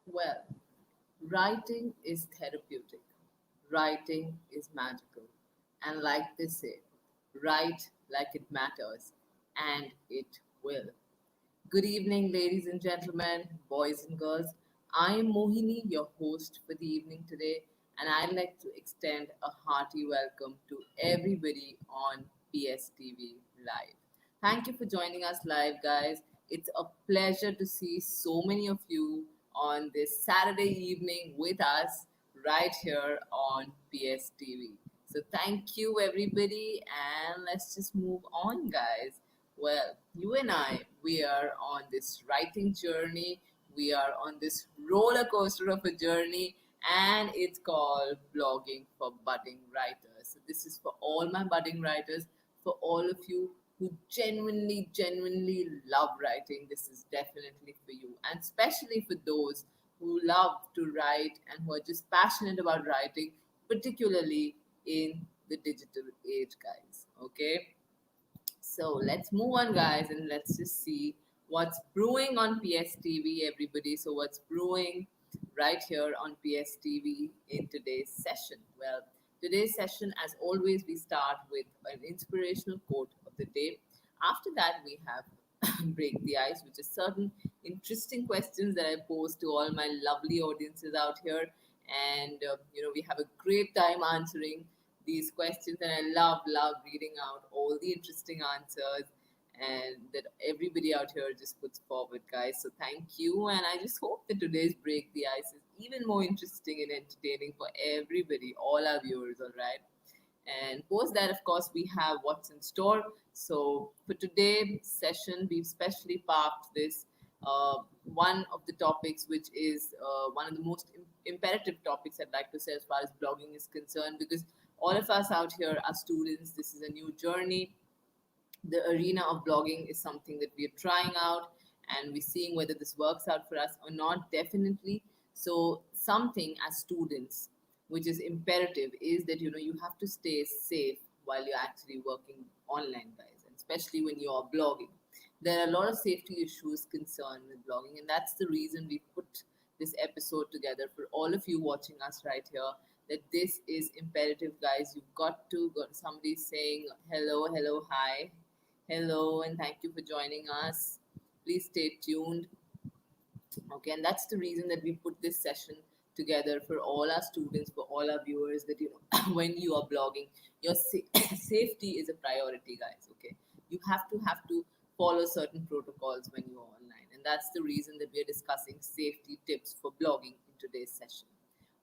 Well, writing is therapeutic, writing is magical, and like they say, write like it matters, and it will. Good evening, ladies and gentlemen, boys and girls. I am Mohini, your host for the evening today, and I'd like to extend a hearty welcome to everybody on PSTV Live. Thank you for joining us live, guys. It's a pleasure to see so many of you on this Saturday evening with us right here on PSTV. So, thank you, everybody, and let's just move on, guys. Well, you and I, we are on this writing journey. We are on this roller coaster of a journey, and it's called blogging for budding writers. So, this is for all my budding writers, for all of you who genuinely love writing. This is definitely for you, and especially for those who love to write and who are just passionate about writing, particularly in the digital age, guys. Okay, so let's move on, guys, and let's just see what's brewing on PSTV, everybody. So, what's brewing right here on PSTV in today's session? Well, today's session, as always, we start with an inspirational quote of the day. After that, we have break the ice, which is certain interesting questions that I pose to all my lovely audiences out here. And, we have a great time answering these questions, and I love reading out all the interesting answers and that everybody out here just puts forward, guys. So thank you, and I just hope that today's break the ice is even more interesting and entertaining for everybody, all our viewers. All right. And post that, of course, we have what's in store. So for today's session, we've specially parked this one of the topics, which is one of the most imperative topics I'd like to say as far as blogging is concerned, because all of us out here are students. This is a new journey. The arena of blogging is something that we're trying out, and we're seeing whether this works out for us or not, definitely. So something as students which is imperative is that you have to stay safe while you're actually working online, guys, and especially when you are blogging. There are a lot of safety issues concerned with blogging, and that's the reason we put this episode together for all of you watching us right here, that this is imperative, guys. You've got to go. Somebody saying hello, hi, hello, and thank you for joining us. Please stay tuned. Okay, and that's the reason that we put this session together for all our students, for all our viewers, that when you are blogging, your safety is a priority, guys. Okay, you have to follow certain protocols when you are online, and that's the reason that we are discussing safety tips for blogging in today's session.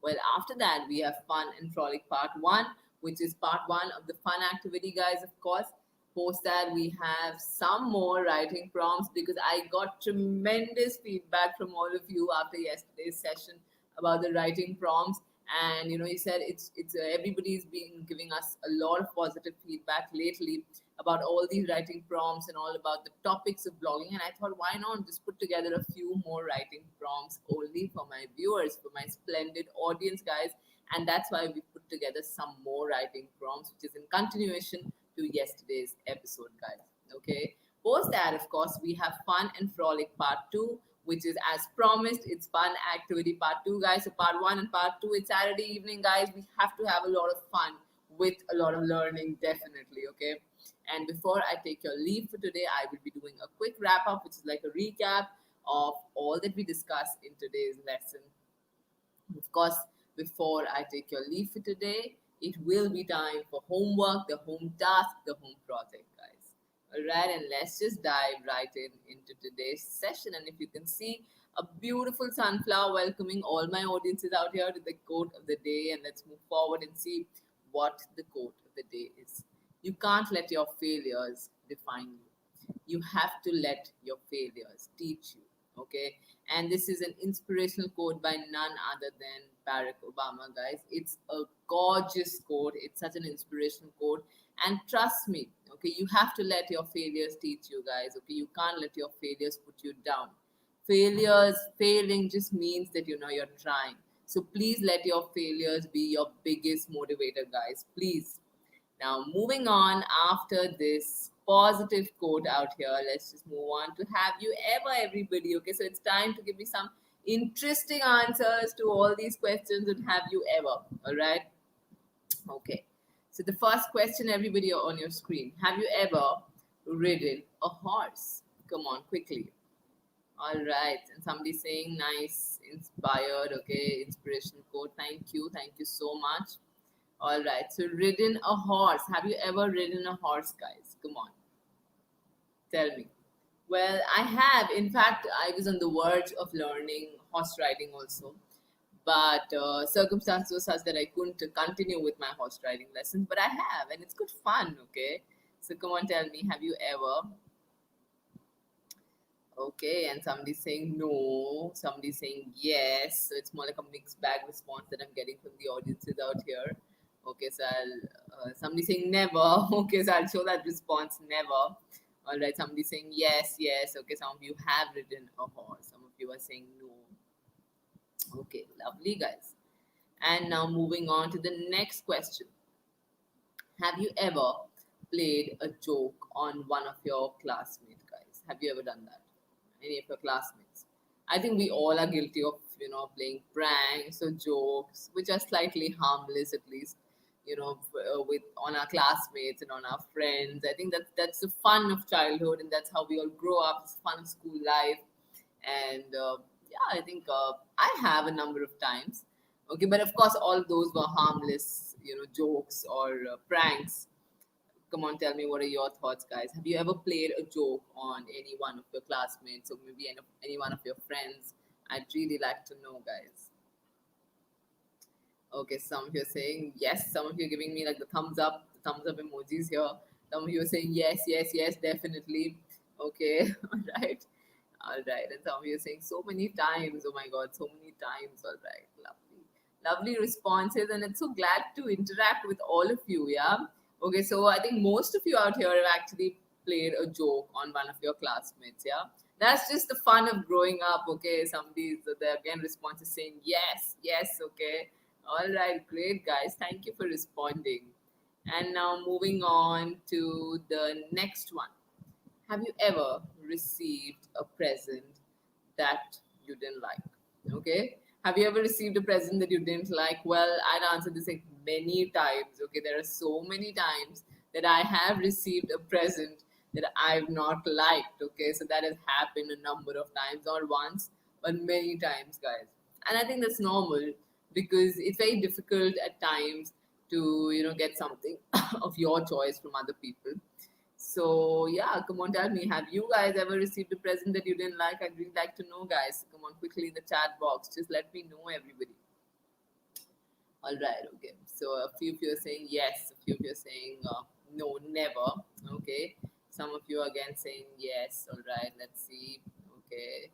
Well, after that, we have fun and frolic part one, which is part one of the fun activity, guys, of course. Post that, we have some more writing prompts because I got tremendous feedback from all of you after yesterday's session about the writing prompts. And you said it's everybody's been giving us a lot of positive feedback lately about all these writing prompts and all about the topics of blogging. And I thought, why not just put together a few more writing prompts only for my viewers, for my splendid audience, guys. And that's why we put together some more writing prompts, which is in continuation to yesterday's episode, guys. Okay. Post that, of course, we have fun and frolic part two, which is as promised. It's fun activity part two, guys. So part one and part two, it's Saturday evening, guys. We have to have a lot of fun with a lot of learning, definitely. Okay. And before I take your leave for today, I will be doing a quick wrap up, which is like a recap of all that we discussed in today's lesson. Of course, before I take your leave for today, it will be time for homework, the home task, the home project, guys. All right, and let's just dive right into today's session. And if you can see a beautiful sunflower welcoming all my audiences out here to the quote of the day, and let's move forward and see what the quote of the day is. You can't let your failures define you. You have to let your failures teach you. Okay, and this is an inspirational quote by none other than Barack Obama, guys. It's a gorgeous quote. It's such an inspirational quote. And trust me, okay, you have to let your failures teach you, guys. Okay, you can't let your failures put you down. Failing just means that you're trying. So please let your failures be your biggest motivator, guys. Please. Now, moving on after this positive quote out here, let's just move on to have you ever, everybody. Okay, so it's time to give me some interesting answers to all these questions, and have you ever? All right. Okay. So the first question, everybody on your screen: have you ever ridden a horse? Come on, quickly. All right. And somebody saying nice, inspired. Okay, inspiration quote. Thank you so much. All right. So ridden a horse. Have you ever ridden a horse, guys? Come on, tell me. Well, I have. In fact, I was on the verge of learning horse riding also, but circumstances were such that I couldn't continue with my horse riding lessons. But I have, and it's good fun. Okay, so come on, tell me, have you ever? Okay, and somebody's saying no, somebody's saying yes. So it's more like a mixed bag response that I'm getting from the audiences out here. Okay, so somebody saying never. Okay, so I'll show that response never. All right, somebody saying yes, yes. Okay, some of you have ridden a horse. Some of you are saying no. Okay, lovely, guys. And now moving on to the next question. Have you ever played a joke on one of your classmates, guys? Have you ever done that? Any of your classmates? I think we all are guilty of, playing pranks or jokes, which are slightly harmless, at least, with on our classmates and on our friends. I think that's the fun of childhood, and that's how we all grow up. It's fun of school life, and yeah, I think I have a number of times. Okay, but of course, all those were harmless, jokes or pranks. Come on, tell me, what are your thoughts, guys? Have you ever played a joke on any one of your classmates or maybe any one of your friends? I'd really like to know, guys. Okay, some of you are saying yes. Some of you are giving me like the thumbs up emojis here. Some of you are saying yes, yes, yes, definitely. Okay, all right. All right. And some of you are saying so many times. Oh my God, so many times. All right. Lovely. Lovely responses. And it's so glad to interact with all of you. Yeah. Okay. So I think most of you out here have actually played a joke on one of your classmates. Yeah. That's just the fun of growing up. Okay. Somebody's there again response is saying yes, yes. Okay. All right. Great, guys. Thank you for responding. And now moving on to the next one. Have you ever received a present that you didn't like? Okay. Have you ever received a present that you didn't like? Well, I'd answer this like many times. Okay. There are so many times that I have received a present that I've not liked. Okay. So that has happened a number of times, not once, but many times, guys. And I think that's normal because it's very difficult at times to, get something of your choice from other people. So yeah, come on, tell me, have you guys ever received a present that you didn't like? I'd really like to know, guys. Come on, quickly in the chat box. Just let me know, everybody. All right, okay. So a few of you are saying yes. A few of you are saying no, never. Okay. Some of you are again saying yes. All right. Let's see. Okay.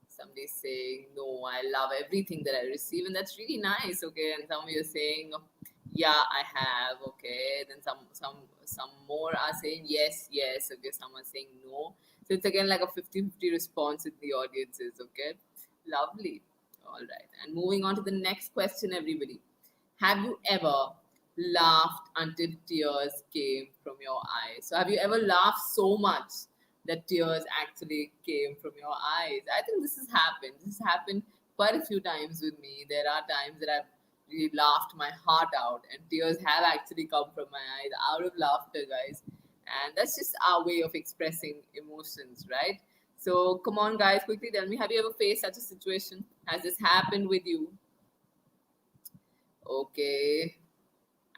Somebody's saying no, I love everything that I receive, and that's really nice. Okay. And some of you are saying yeah, I have. Okay. Then some more are saying yes, yes. Okay. Some are saying no. So it's again like a 50-50 response in the audiences. Okay. Lovely. All right. And moving on to the next question, everybody. Have you ever laughed until tears came from your eyes? So have you ever laughed so much that tears actually came from your eyes? I think this has happened. This has happened quite a few times with me. There are times that I've really laughed my heart out, and tears have actually come from my eyes out of laughter, guys. And that's just our way of expressing emotions, right? So come on, guys, quickly tell me, have you ever faced such a situation? Has this happened with you? Okay.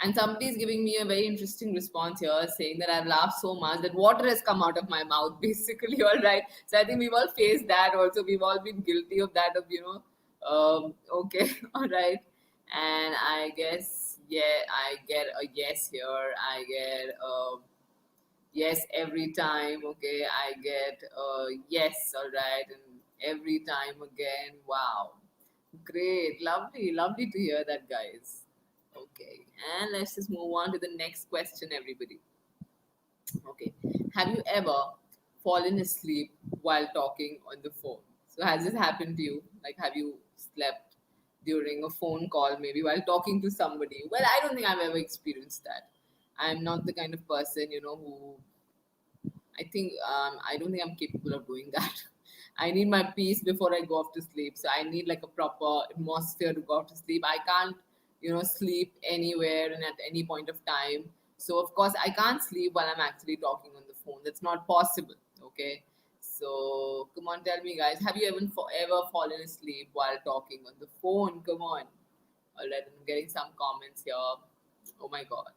And somebody is giving me a very interesting response here, saying that I've laughed so much that water has come out of my mouth, basically. All right. So I think we've all faced that also. We've all been guilty of that, okay. All right. And I guess, yeah, I get a yes here. I get yes every time. Okay. I get yes. All right. And every time again. Wow. Great. Lovely. Lovely to hear that, guys. Okay, and let's just move on to the next question, everybody. Okay, have you ever fallen asleep while talking on the phone? So, has this happened to you? Like, have you slept during a phone call, maybe while talking to somebody? Well, I don't think I've ever experienced that. I'm not the kind of person, who I think I don't think I'm capable of doing that. I need my peace before I go off to sleep. So I need like a proper atmosphere to go off to sleep. I can't, sleep anywhere and at any point of time. So of course I can't sleep while I'm actually talking on the phone. That's not possible. Okay. So come on, tell me, guys, have you ever fallen asleep while talking on the phone? Come on. All right, I'm getting some comments here. Oh my god.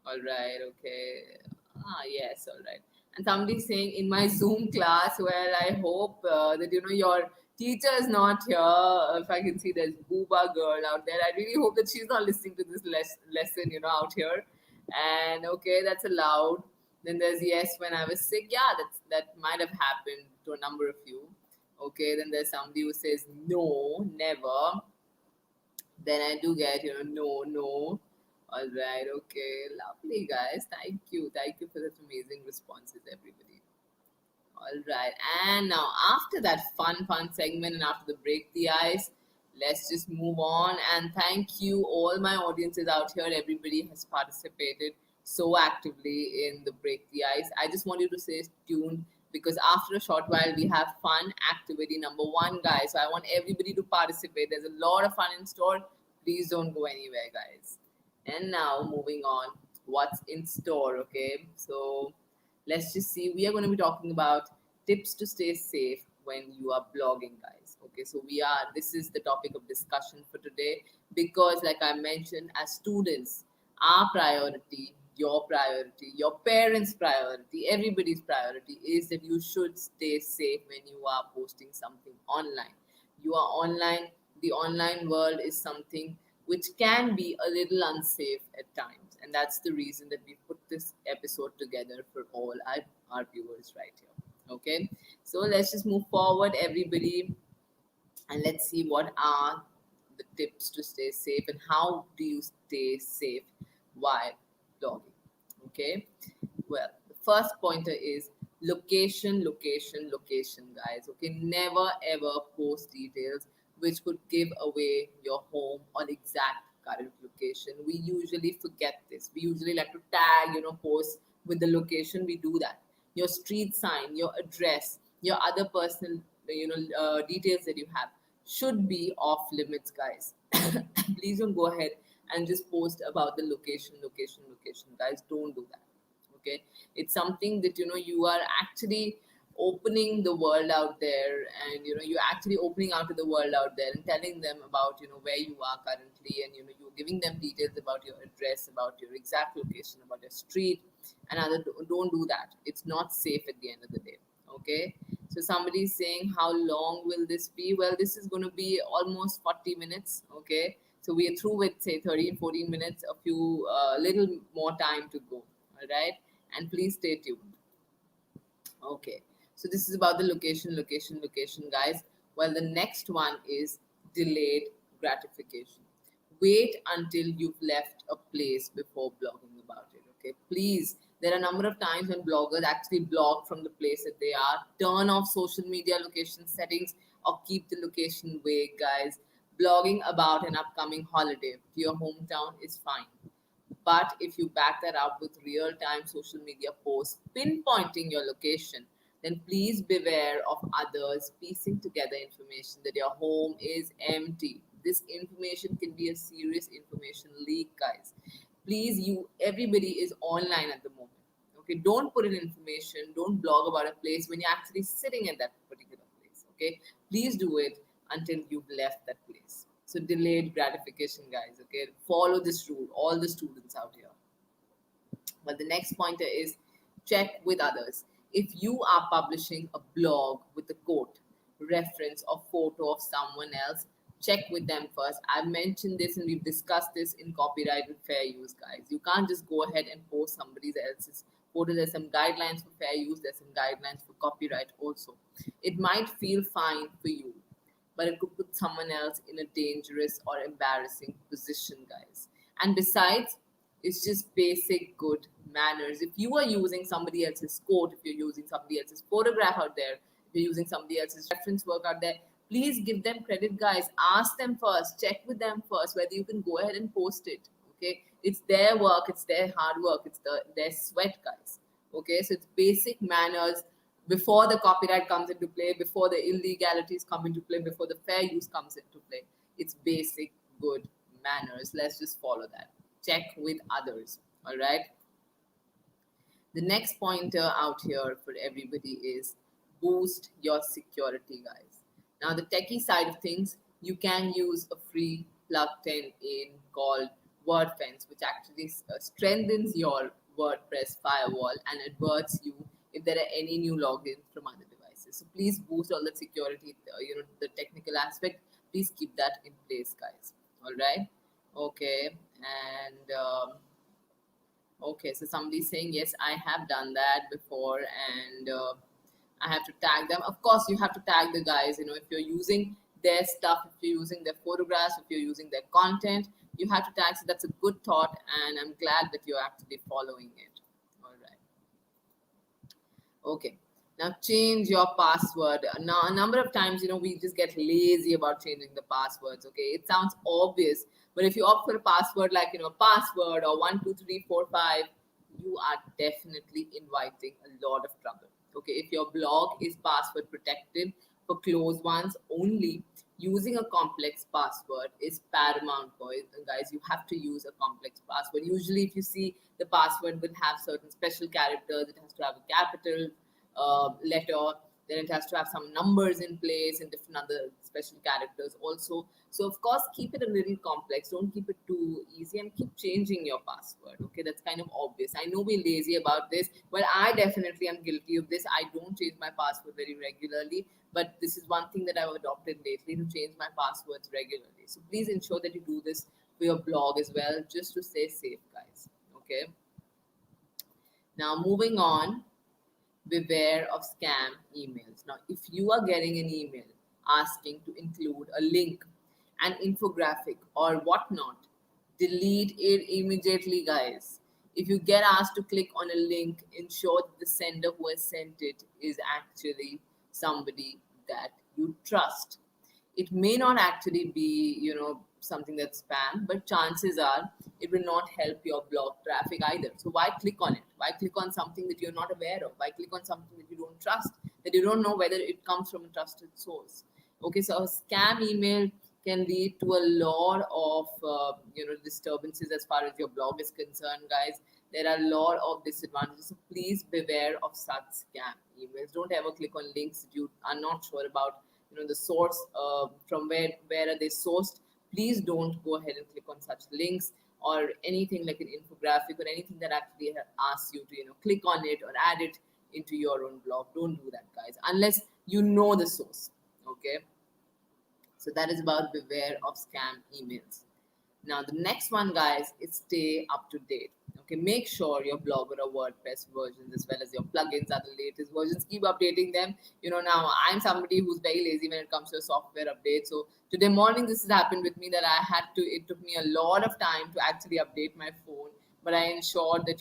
All right, okay. Yes, all right. And somebody's saying in my Zoom class, well, I hope that your teacher is not here. If I can see there's Booba girl out there, I really hope that she's not listening to this lesson, out here. And okay, that's allowed. Then there's yes, when I was sick. Yeah, that might have happened to a number of you. Okay, then there's somebody who says no, never. Then I do get, no, no. All right, okay, lovely, guys. Thank you for such amazing responses, everybody. All right, and now after that fun segment and after the break the ice, let's just move on. And thank you, all my audiences out here. Everybody has participated so actively in the break the ice. I just want you to stay tuned because after a short while we have fun activity number one, guys. So I want everybody to participate. There's a lot of fun in store. Please don't go anywhere, guys. And now moving on, what's in store? Okay, so let's just see. We are going to be talking about tips to stay safe when you are blogging, guys. Okay, so this is the topic of discussion for today because, like I mentioned, as students, our priority, your parents' priority, everybody's priority is that you should stay safe when you are posting something online. You are online, the online world is something which can be a little unsafe at times. And that's the reason that we put this episode together for all our viewers right here. Okay, so let's just move forward, everybody, and let's see what are the tips to stay safe and how do you stay safe while blogging. Okay, well, the first pointer is location, guys. Okay, never ever post details which could give away your home or exact current location. We usually forget this. We usually like to tag, post with the location. We do that. Your street sign, your address, your other personal, details that you have should be off limits, guys. Please don't go ahead and just post about the location, guys. Don't do that. Okay, it's something that you are actually opening the world out there, and you're actually opening out to the world out there and telling them about where you are currently, and you're giving them details about your address, about your exact location, about your street, and other. Don't do that. It's not safe at the end of the day. Okay, so somebody is saying how long will this be? Well, this is going to be almost 40 minutes. Okay, so we are through with say 13 14 minutes, a few little more time to go. All right, and please stay tuned. Okay, so this is about the location, guys. Well, the next one is delayed gratification. Wait until you've left a place before blogging about it. Okay, please. There are a number of times when bloggers actually blog from the place that they are. Turn off social media location settings or keep the location vague, guys. Blogging about an upcoming holiday to your hometown is fine. But if you back that up with real time social media posts pinpointing your location, then please beware of others piecing together information that your home is empty. This information can be a serious information leak, guys. Please, everybody is online at the moment. Okay, don't put in information, don't blog about a place when you're actually sitting at that particular place. Okay, please do it until you've left that place. So delayed gratification, guys. Okay, follow this rule, all the students out here. But the next pointer is check with others. If you are publishing a blog with a quote, reference, or photo of someone else, check with them first. I've mentioned this and we've discussed this in copyright and fair use, guys. You can't just go ahead and post somebody else's photo. There's some guidelines for fair use, there's some guidelines for copyright also. It might feel fine for you, but it could put someone else in a dangerous or embarrassing position, guys. And besides, it's just basic good manners. If you are using somebody else's quote, if you're using somebody else's photograph out there, if you're using somebody else's reference work out there, please give them credit, guys. Ask them first, check with them first whether you can go ahead and post it. Okay, it's their work, it's their hard work, it's their sweat, guys. Okay, so it's basic manners. before the copyright comes into play, before the illegalities come into play, before the fair use comes into play. It's basic good manners. Let's just follow that. Check with others. All right. The next pointer out here for everybody is boost your security, guys. Now, the techie side of things, you can use a free plug-in in called WordFence, which actually strengthens your WordPress firewall and alerts you if there are any new logins from other devices. So please boost all the security, the technical aspect. Please keep that in place, guys. All right. Okay. And okay, so somebody's saying, yes, I have done that before, and I have to tag them. Of course, you have to tag the guys. If you're using their stuff, if you're using their photographs, if you're using their content, you have to tag. So that's a good thought, and I'm glad that you're actually following it. All right. Okay. Now change your password. Now a number of times, we just get lazy about changing the passwords. Okay, it sounds obvious, but if you opt for a password like password or 12345, you are definitely inviting a lot of trouble. Okay, if your blog is password protected for closed ones only, using a complex password is paramount, guys. You have to use a complex password. Usually, if you see the password will have certain special characters, it has to have a capital letter, then it has to have some numbers in place and different other special characters also. So of course, keep it a little complex. Don't keep it too easy, and keep changing your password. Okay, that's kind of obvious. I know we're lazy about this. Well, I definitely am guilty of this. I don't change my password very regularly, but this is one thing that I've adopted lately, to change my passwords regularly. So please ensure that you do this for your blog as well, just to stay safe, guys. Okay. Now moving on, beware of scam emails. Now, if you are getting an email asking to include a link, an infographic, or whatnot, delete it immediately, guys. If you get asked to click on a link, ensure that the sender who has sent it is actually somebody that you trust. It may not actually be something that's spam, but chances are it will not help your blog traffic either. So why click on it? Why click on something that you're not aware of? Why click on something that you don't trust, that you don't know whether it comes from a trusted source? Okay, so a scam email can lead to a lot of disturbances as far as your blog is concerned, guys. There are a lot of disadvantages, so please beware of such scam emails. Don't ever click on links that you are not sure about, the source, from where are they sourced. Please don't go ahead and click on such links, or anything like an infographic, or anything that actually asks you to click on it or add it into your own blog. Don't do that, guys, unless you know the source. Okay, so that is about beware of scam emails. Now, the next one, guys, is stay up to date. Okay, make sure your Blogger or WordPress versions, as well as your plugins, are the latest versions. Keep updating them. Now I'm somebody who's very lazy when it comes to software updates. So today morning, this has happened with me, that it took me a lot of time to actually update my phone, but I ensured that,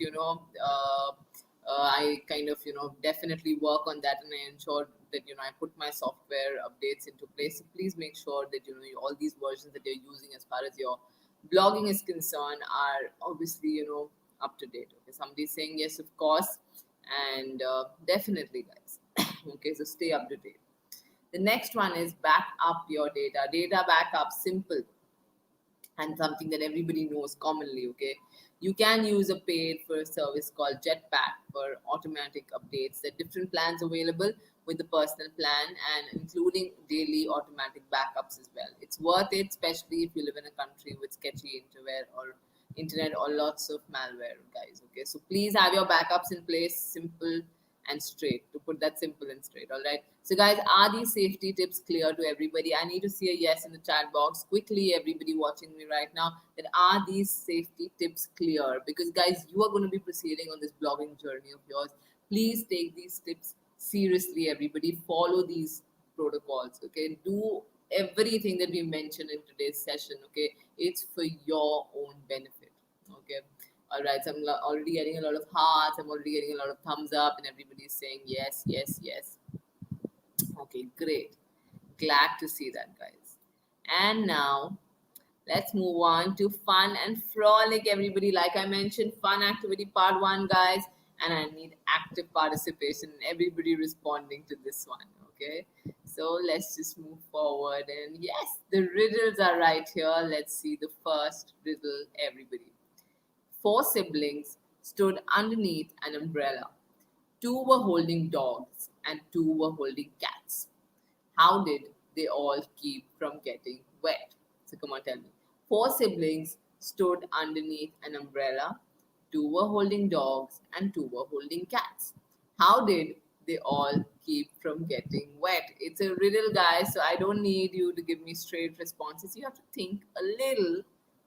I kind of, definitely work on that, and I ensured that, I put my software updates into place. So please make sure that, all these versions that you're using as far as your blogging is concerned are obviously up to date. Okay, somebody's saying yes, of course, and definitely, guys. Okay, so stay up to date. The next one is back up your data backup. Simple, and something that everybody knows commonly. Okay, you can use a paid for a service called Jetpack for automatic updates. There are different plans available with the personal plan, and including daily automatic backups as well. It's worth it, especially if you live in a country with sketchy internet or lots of malware, guys. Okay, so please have your backups in place. Simple and straight, to put that simple and straight. All right, so guys, are these safety tips clear to everybody? I need to see a yes in the chat box quickly, everybody watching me right now, that are these safety tips clear? Because guys, you are going to be proceeding on this blogging journey of yours. Please take these tips seriously, everybody. Follow these protocols. Okay, do everything that we mentioned in today's session. Okay, it's for your own benefit. Okay, all right, so I'm already getting a lot of hearts, I'm already getting a lot of thumbs up, and everybody's saying yes, yes, yes. Okay, great. Glad to see that, guys. And now let's move on to fun and frolic, everybody. Like I mentioned, fun activity part one, guys. and I need active participation, everybody responding to this one. Okay, so let's just move forward. And yes, the riddles are right here. Let's see the first riddle, everybody. Four siblings stood underneath an umbrella. Two were holding dogs and two were holding cats. How did they all keep from getting wet? So come on, tell me. Four siblings stood underneath an umbrella. Two were holding dogs and two were holding cats. How did they all keep from getting wet? It's a riddle, guys, so I don't need you to give me straight responses. You have to think a little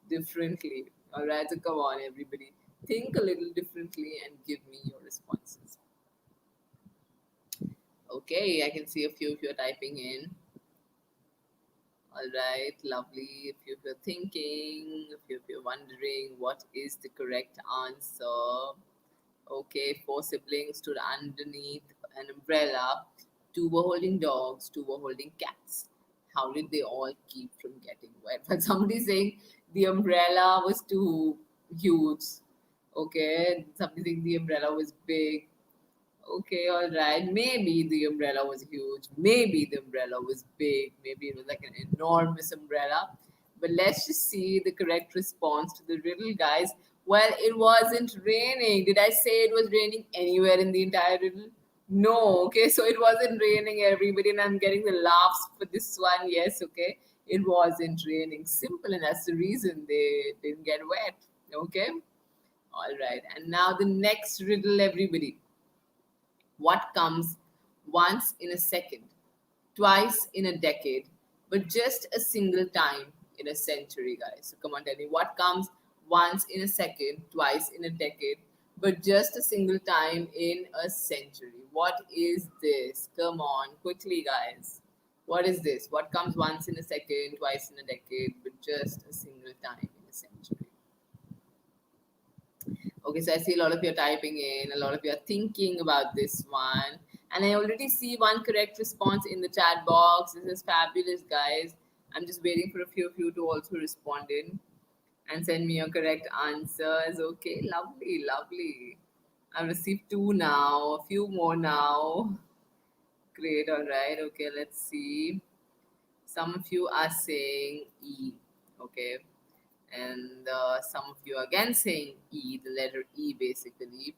differently. All right, so come on, everybody. Think a little differently and give me your responses. Okay, I can see a few of you are typing in. All right, lovely. If you're thinking, if you're wondering what is the correct answer, okay, four siblings stood underneath an umbrella. Two were holding dogs, two were holding cats. How did they all keep from getting wet? But somebody saying the umbrella was too huge. Okay, somebody saying the umbrella was big. Okay, all right. Maybe the umbrella was huge. Maybe the umbrella was big. Maybe it was like an enormous umbrella. But let's just see the correct response to the riddle, guys. Well, it wasn't raining. Did I say it was raining anywhere in the entire riddle? No. Okay, so it wasn't raining, everybody, and I'm getting the laughs for this one. Yes, okay. It wasn't raining. Simple, and that's the reason they didn't get wet. Okay. All right. And now the next riddle, everybody. What comes once in a second, twice in a decade, but just a single time in a century, guys? So come on, tell me what comes once in a second, twice in a decade, but just a single time in a century. What is this? Come on, quickly, guys. What is this? What comes once in a second, twice in a decade, but just a single time in a century? Okay, so I see a lot of you are typing in, a lot of you are thinking about this one. And I already see one correct response in the chat box. This is fabulous, guys. I'm just waiting for a few of you to also respond in and send me your correct answers. Okay, lovely, lovely. I've received two now, a few more now. Great, all right. Okay, let's see. Some of you are saying E. Okay, and some of you are again saying E, the letter E, basically.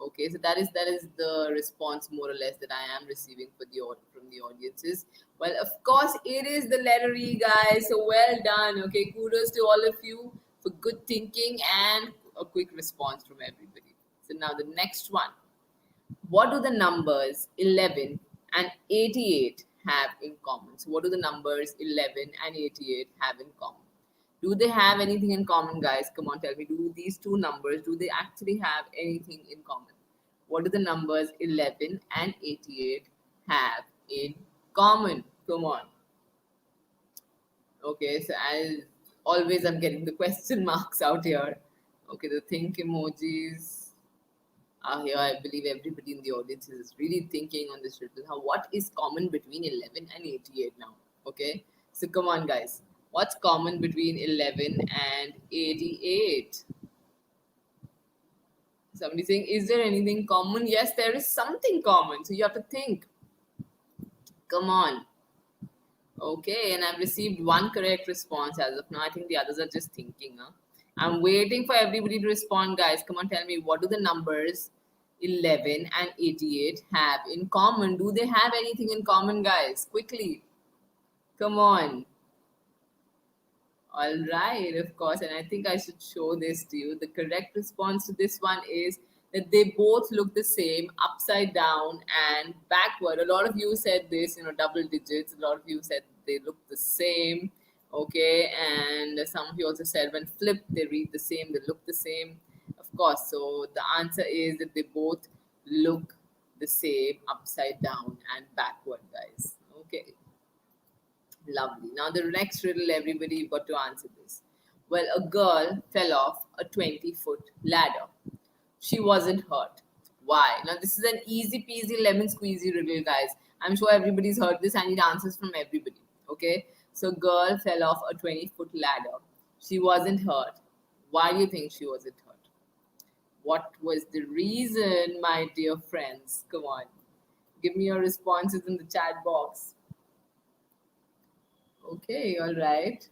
Okay, so that is the response more or less that I am receiving for from the audiences. Well, of course, it is the letter E, guys. So well done. Okay, kudos to all of you for good thinking and a quick response from everybody. So now the next one. What do the numbers 11 and 88 have in common? So, what do the numbers 11 and 88 have in common? Do they have anything in common, guys? Come on, tell me. Do these two numbers, do they actually have anything in common? What do the numbers 11 and 88 have in common? Come on. Okay, so as always, I'm getting the question marks out here. Okay, the think emojis. Here, I believe everybody in the audience is really thinking on this riddle. How what is common between 11 and 88 now? Okay, so come on, guys. What's common between 11 and 88? Somebody saying, is there anything common? Yes, there is something common. So you have to think. Come on. Okay, and I've received one correct response as of now. I think the others are just thinking. Huh? I'm waiting for everybody to respond, guys. Come on, tell me, what do the numbers 11 and 88 have in common? Do they have anything in common, guys? Quickly. Come on. All right, of course. And I think I should show this to you. The correct response to this one is that they both look the same, upside down and backward. A lot of you said this, double digits. A lot of you said they look the same. Okay, and some of you also said when flipped, they read the same, they look the same. Of course, so the answer is that they both look the same, upside down and backward, guys. Okay. Lovely. Now the next riddle, everybody, you've got to answer this. Well, a girl fell off a 20-foot ladder. She wasn't hurt. Why? Now this is an easy peasy lemon squeezy riddle, guys. I'm sure everybody's heard this. I need answers from everybody. Okay. So girl fell off a 20-foot ladder. She wasn't hurt. Why do you think she wasn't hurt? What was the reason, my dear friends? Come on, give me your responses in the chat box. Okay, all right.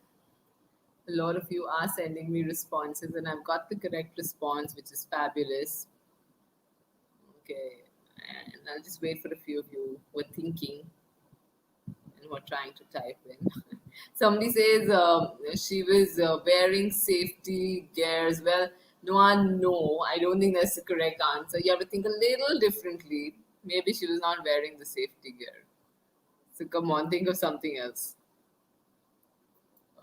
A lot of you are sending me responses, and I've got the correct response, which is fabulous. Okay, and I'll just wait for a few of you who are thinking and who are trying to type in. Somebody says she was wearing safety gears. Well, Noah, no, I don't think that's the correct answer. You have to think a little differently. Maybe she was not wearing the safety gear. So come on, think of something else.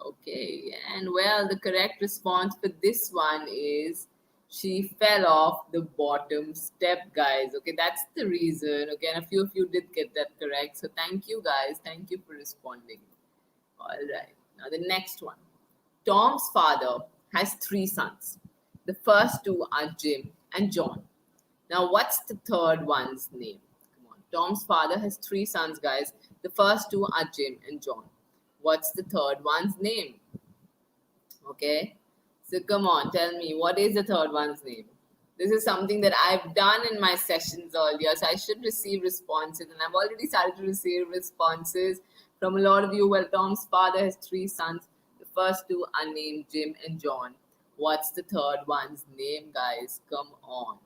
Okay, and well, the correct response for this one is she fell off the bottom step, guys. Okay, that's the reason. Okay, and a few of you did get that correct. So thank you, guys. Thank you for responding. All right, now the next one. Tom's father has three sons. The first two are Jim and John. Now, what's the third one's name? Come on. Tom's father has three sons, guys. The first two are Jim and John. What's the third one's name? Okay. So come on, tell me, what is the third one's name? This is something that I've done in my sessions earlier, so I should receive responses, and I've already started to receive responses from a lot of you. Well, Tom's father has three sons. The first two are named Jim and John. What's the third one's name, guys? Come on.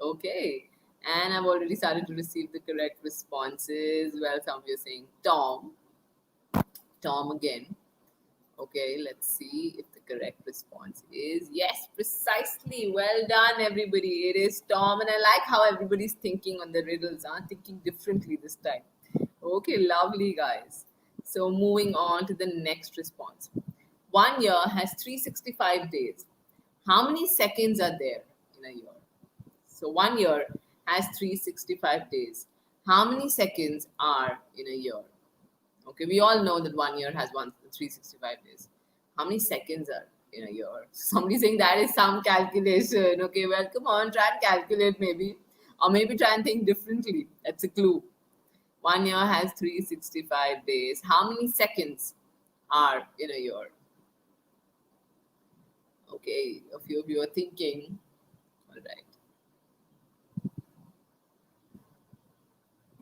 Okay. And I've already started to receive the correct responses. Well, some of you are saying Tom. Tom again. Okay, let's see if the correct response is yes, precisely. Well done, everybody. It is Tom, and I like how everybody's thinking on the riddles, thinking differently this time. Okay, lovely, guys. So, moving on to the next response. 1 year has 365 days. How many seconds are there in a year? So, 1 year has 365 days. How many seconds are in a year? Okay, we all know that 1 year has 365 days. How many seconds are in a year? Somebody saying that is some calculation. Okay, well, come on, try and calculate maybe. Or maybe try and think differently. That's a clue. 1 year has 365 days. How many seconds are in a year? Okay, a few of you are thinking. All right.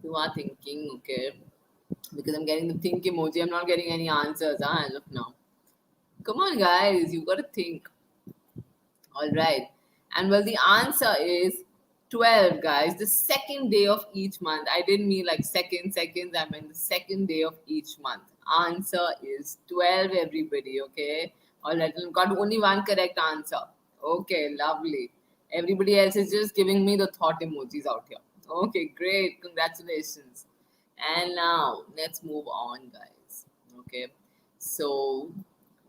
You are thinking, okay. Because I'm getting the think emoji. I'm not getting any answers as of now. Come on, guys. You got to think. All right. And well, the answer is 12, guys. The second day of each month. I didn't mean like seconds. I meant the second day of each month. Answer is 12, everybody. Okay. All right. I've got only one correct answer. Okay. Lovely. Everybody else is just giving me the thought emojis out here. Okay. Great. Congratulations. And now let's move on, guys. Okay. So,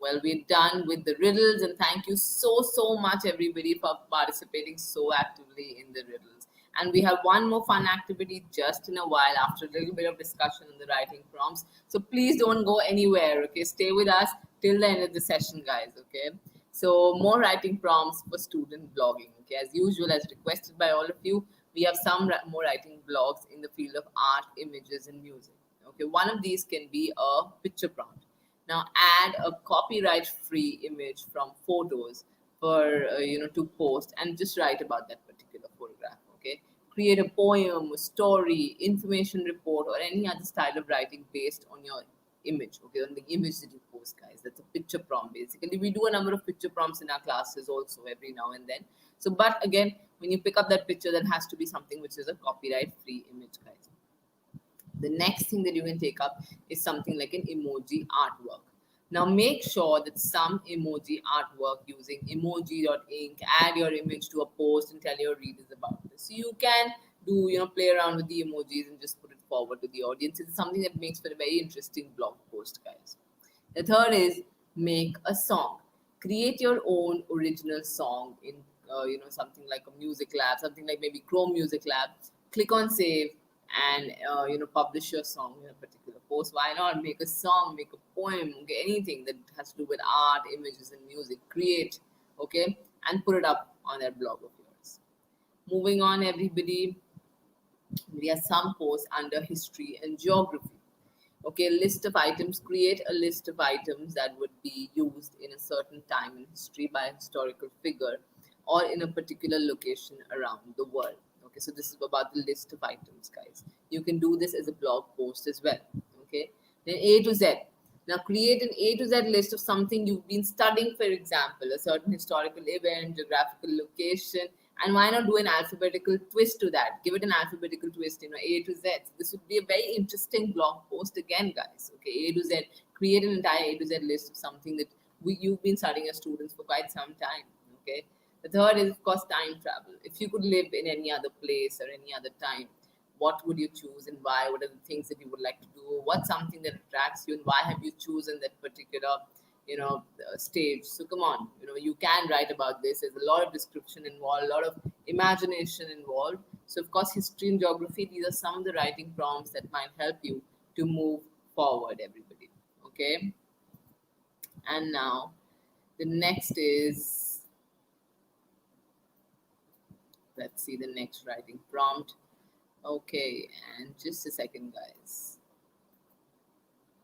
well, we're done with the riddles, and thank you so much, everybody, for participating so actively in the riddles. And we have one more fun activity just in a while after a little bit of discussion on the writing prompts. So please don't go anywhere. Okay, stay with us till the end of the session, guys. Okay. So more writing prompts for student blogging. Okay, as usual, as requested by all of you, we have some more writing blogs in the field of art, images, and music. Okay, one of these can be a picture prompt. Now add a copyright-free image from photos for to post, and just write about that particular photograph. Okay, create a poem, a story, information report, or any other style of writing based on your image. Okay, on the image that you post, guys. That's a picture prompt. Basically, we do a number of picture prompts in our classes also every now and then. So, but again, when you pick up that picture, that has to be something which is a copyright-free image, guys. The next thing that you can take up is something like an emoji artwork. Now make sure that some emoji artwork using emoji.ink, add your image to a post and tell your readers about this. So you can do, play around with the emojis and just put it forward to the audience. It's something that makes for a very interesting blog post, guys. The third is make a song. Create your own original song in something like a music lab, something like maybe Chrome Music Lab. Click on save and publish your song in a particular post. Why not make a song, make a poem, okay, anything that has to do with art, images, and music. Create, okay, and put it up on that blog of yours. Moving on, everybody, we have some posts under history and geography. Okay, list of items. Create a list of items that would be used in a certain time in history by a historical figure. or in a particular location around the world. Okay, so this is about the list of items, guys. You can do this as a blog post as well. Okay, then A to Z. Now create an A to Z list of something you've been studying, for example, a certain historical event, geographical location, and why not do an alphabetical twist to that? Give it an alphabetical twist, A to Z. So this would be a very interesting blog post again, guys. Okay, A to Z. Create an entire A to Z list of something that you've been studying as students for quite some time. Okay. The third is, of course, time travel. If you could live in any other place or any other time, what would you choose and why? What are the things that you would like to do? What's something that attracts you and why have you chosen that particular, stage? So come on, you can write about this. There's a lot of description involved, a lot of imagination involved. So of course, history and geography, these are some of the writing prompts that might help you to move forward, everybody. Okay. And now the next is, let's see the next writing prompt. Okay, and just a second, guys.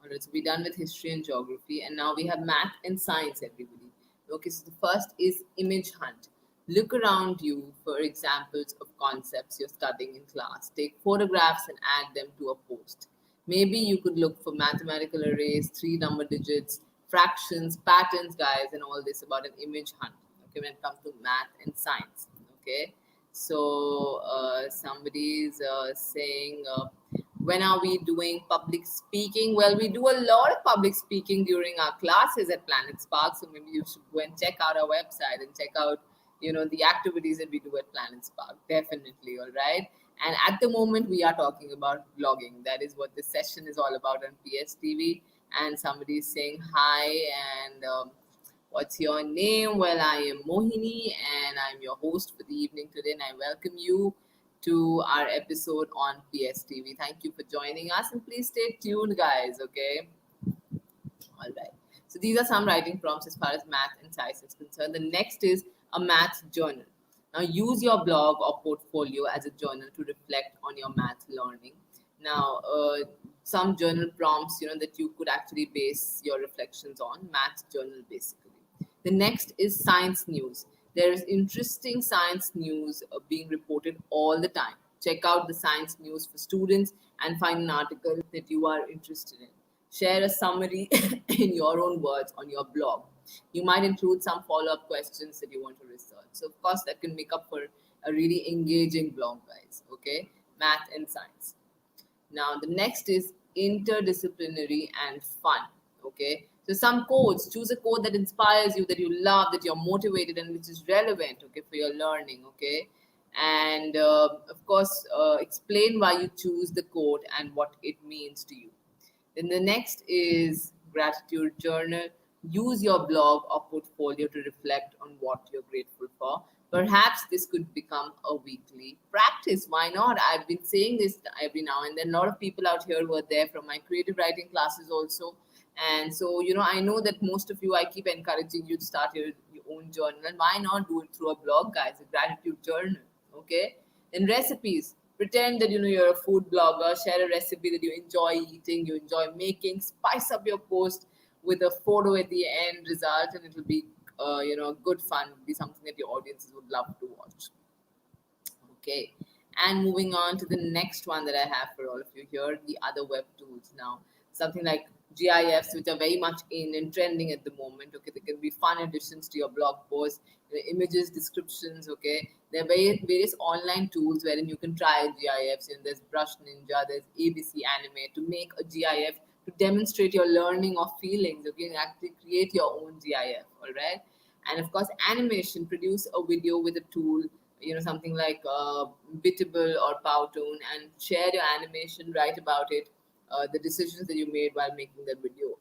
All right, so we're done with history and geography, and now we have math and science, everybody. Okay, so the first is image hunt. Look around you for examples of concepts you're studying in class. Take photographs and add them to a post. Maybe you could look for mathematical arrays, three number digits, fractions, patterns, guys, and all this about an image hunt. Okay, when it comes to math and science. Okay, so somebody's saying, when are we doing public speaking? Well, we do a lot of public speaking during our classes at PlanetSpark, so maybe you should go and check out our website and check out, the activities that we do at PlanetSpark. Definitely, all right. And at the moment, we are talking about blogging. That is what this session is all about on PSTV. And somebody is saying hi, and what's your name? Well, I am Mohini, and I'm your host for the evening today, and I welcome you to our episode on PSTV. Thank you for joining us, and please stay tuned, guys. Okay. All right. So these are some writing prompts as far as math and science is concerned. The next is a math journal. Now use your blog or portfolio as a journal to reflect on your math learning. Now, some journal prompts, that you could actually base your reflections on. Math journal, basically. The next is science news. There is interesting science news being reported all the time. Check out the science news for students and find an article that you are interested in. Share a summary in your own words on your blog. You might include some follow up questions that you want to research. So, of course, that can make up for a really engaging blog, guys. Okay, math and science. Now, the next is interdisciplinary and fun. Okay, so some quotes. Choose a quote that inspires you, that you love, that you're motivated, and which is relevant. Okay, for your learning. Okay, and of course, explain why you choose the quote and what it means to you. Then the next is gratitude journal. Use your blog or portfolio to reflect on what you're grateful for. Perhaps this could become a weekly practice. Why not? I've been saying this every now and then. A lot of people out here who are there from my creative writing classes also. And so, I know that most of you, I keep encouraging you to start your own journal. And why not do it through a blog, guys? A gratitude journal. Okay. Then recipes. Pretend that you're a food blogger. Share a recipe that you enjoy eating, you enjoy making. Spice up your post with a photo at the end result, and it'll be good fun. It'll be something that your audiences would love to watch. Okay, and moving on to the next one that I have for all of you here, the other web tools. Now, something like GIFs, which are very much in and trending at the moment. Okay, they can be fun additions to your blog post, images, descriptions. Okay, there are various online tools wherein you can try GIFs. There's Brush Ninja, there's ABC Anime to make a GIF to demonstrate your learning or feelings. Okay, you can actually create your own GIF. All right, and of course, animation. Produce a video with a tool, something like Bitable or Powtoon, and share your animation, write about it, the decisions that you made while making that video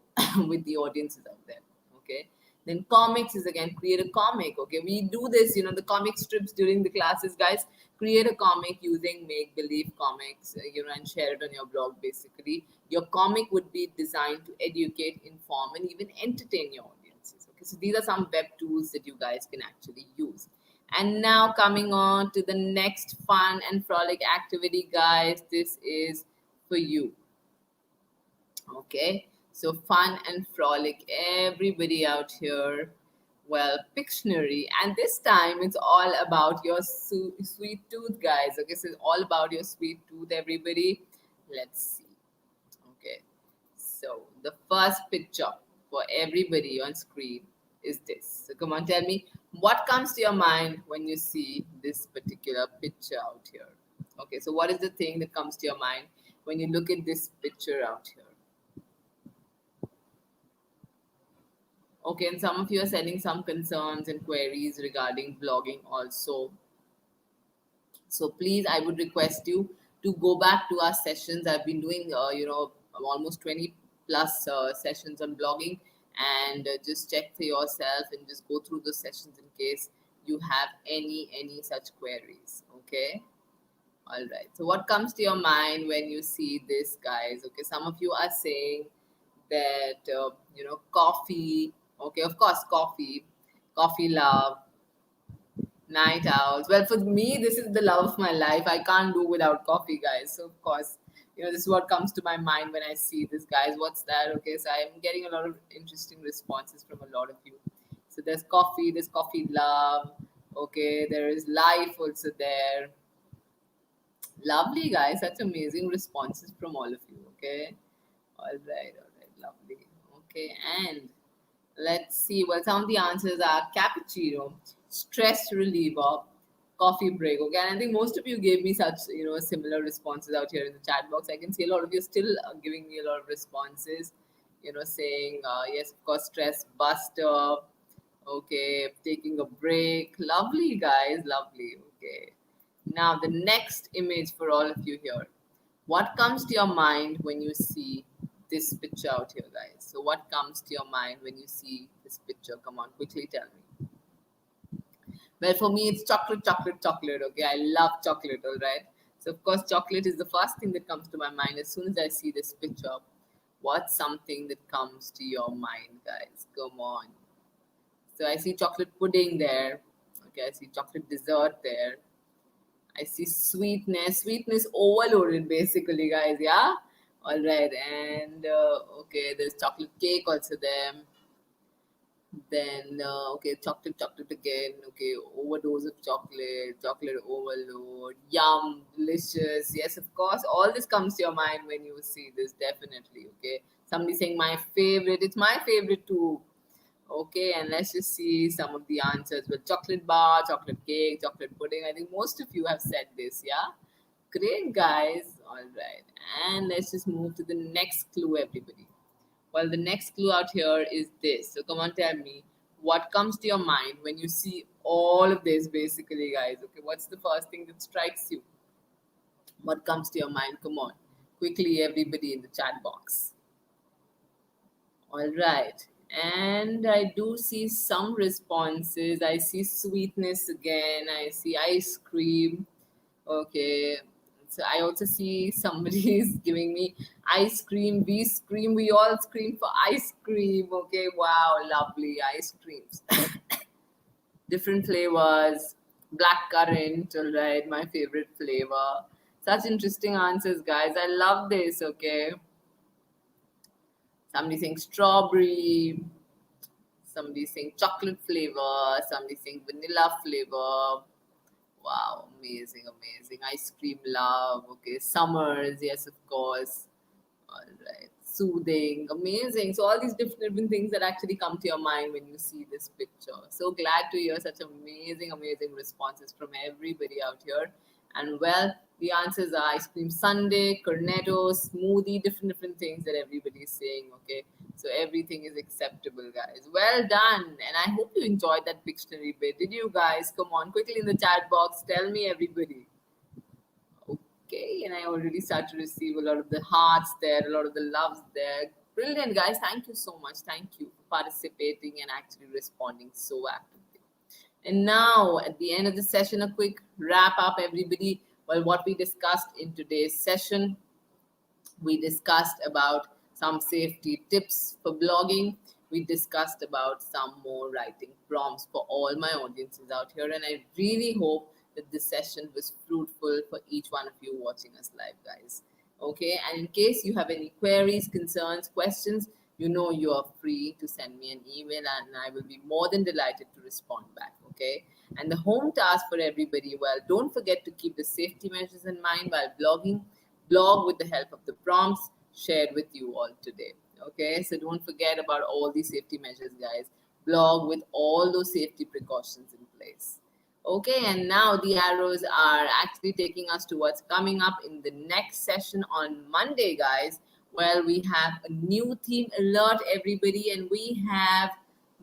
with the audiences out there. Okay, then comics is, again, create a comic. Okay, we do this, the comic strips during the classes, guys. Create a comic using make believe comics, and share it on your blog. Basically, your comic would be designed to educate, inform, and even entertain your audiences. Okay, so these are some web tools that you guys can actually use. And now, coming on to the next fun and frolic activity, guys, this is for you. Okay, so fun and frolic, everybody out here, Well, Pictionary, and this time it's all about your sweet tooth, guys. Okay, so it's all about your sweet tooth, everybody. Let's see. Okay, so the first picture for everybody on screen is this. So come on, tell me what comes to your mind when you see this particular picture out here. Okay, so what is the thing that comes to your mind when you look at this picture out here? Okay, and some of you are sending some concerns and queries regarding blogging also. So please, I would request you to go back to our sessions. I've been doing, almost 20 plus sessions on blogging, and just check for yourself and just go through the sessions in case you have any such queries. Okay. All right. So what comes to your mind when you see this, guys? Okay. Some of you are saying that coffee. Okay, of course, coffee love, night owls. Well, for me, this is the love of my life. I can't do without coffee, guys. So of course, this is what comes to my mind when I see this, guys. What's that? Okay, so I'm getting a lot of interesting responses from a lot of you. So there's coffee love. Okay, there is life also there. Lovely, guys. Such amazing responses from all of you. Okay. All right. Lovely. Okay, and let's see. Well, some of the answers are cappuccino, stress reliever, coffee break. Okay, and I think most of you gave me such similar responses out here in the chat box. I can see a lot of you still giving me a lot of responses. Saying yes, of course, stress buster. Okay, taking a break. Lovely, guys. Lovely. Okay. Now the next image for all of you here. What comes to your mind when you see this picture out here, guys? So what comes to your mind when you see this picture? Come on, quickly tell me. Well, for me, it's chocolate, chocolate, chocolate. Okay, I love chocolate. All right. So of course, chocolate is the first thing that comes to my mind as soon as I see this picture. What's something that comes to your mind, guys? Come on. So I see chocolate pudding there. Okay, I see chocolate dessert there. I see sweetness overloaded basically, guys. Yeah. All right, and okay, there's chocolate cake also there. Then okay, chocolate again. Okay, overdose of chocolate overload. Yum, delicious. Yes, of course. All this comes to your mind when you see this. Definitely. Okay. Somebody saying my favorite. It's my favorite too. Okay, and let's just see some of the answers. Well, chocolate bar, chocolate cake, chocolate pudding. I think most of you have said this. Yeah. Great, guys. All right, and let's just move to the next clue, everybody. Well, the next clue out here is this. So come on, tell me what comes to your mind when you see all of this, basically, guys. Okay, what's the first thing that strikes you? What comes to your mind? Come on, quickly, everybody in the chat box. All right. And I do see some responses. I see sweetness again. I see ice cream. Okay. So I also see somebody is giving me ice cream. We scream. We all scream for ice cream. Okay. Wow. Lovely ice creams. Different flavors. Black currant. All right. My favorite flavor. Such interesting answers, guys. I love this. Okay. Somebody saying strawberry. Somebody saying chocolate flavor. Somebody saying vanilla flavor. Wow, amazing. Ice cream love. Okay, summers, yes, of course. All right, soothing, amazing. So all these different things that actually come to your mind when you see this picture. So glad to hear such amazing responses from everybody out here. And well, the answers are ice cream sundae, cornetto, smoothie, different things that everybody is saying. Okay, so everything is acceptable, guys. Well done, and I hope you enjoyed that Pictionary bit. Did you guys? Come on, quickly in the chat box, tell me, everybody. Okay, and I already start to receive a lot of the hearts there, a lot of the loves there. Brilliant, guys. Thank you so much. Thank you for participating and actually responding so actively. And now, at the end of the session, a quick wrap up, everybody. Well, what we discussed in today's session, we discussed about some safety tips for blogging. We discussed about some more writing prompts for all my audiences out here. And I really hope that this session was fruitful for each one of you watching us live, guys. Okay, and in case you have any queries, concerns, questions, you know you are free to send me an email and I will be more than delighted to respond back. Okay. And the home task for everybody, well, don't forget to keep the safety measures in mind while blogging. Blog with the help of the prompts shared with you all today. Okay. So don't forget about all these safety measures, guys. Blog with all those safety precautions in place. Okay, and now the arrows are actually taking us to what's coming up in the next session on Monday, guys. Well, we have a new theme alert, everybody, and we have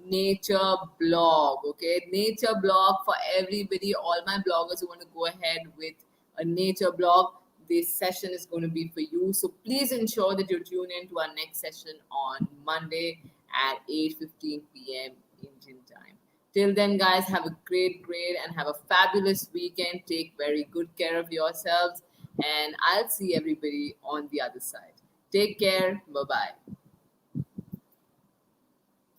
nature blog. Okay, nature blog for everybody. All my bloggers who want to go ahead with a nature blog, this session is going to be for you. So please ensure that you tune in to our next session on Monday at 8:15 p.m. Indian time. Till then, guys, have a great, and have a fabulous weekend. Take very good care of yourselves, and I'll see everybody on the other side. Take care. Bye bye.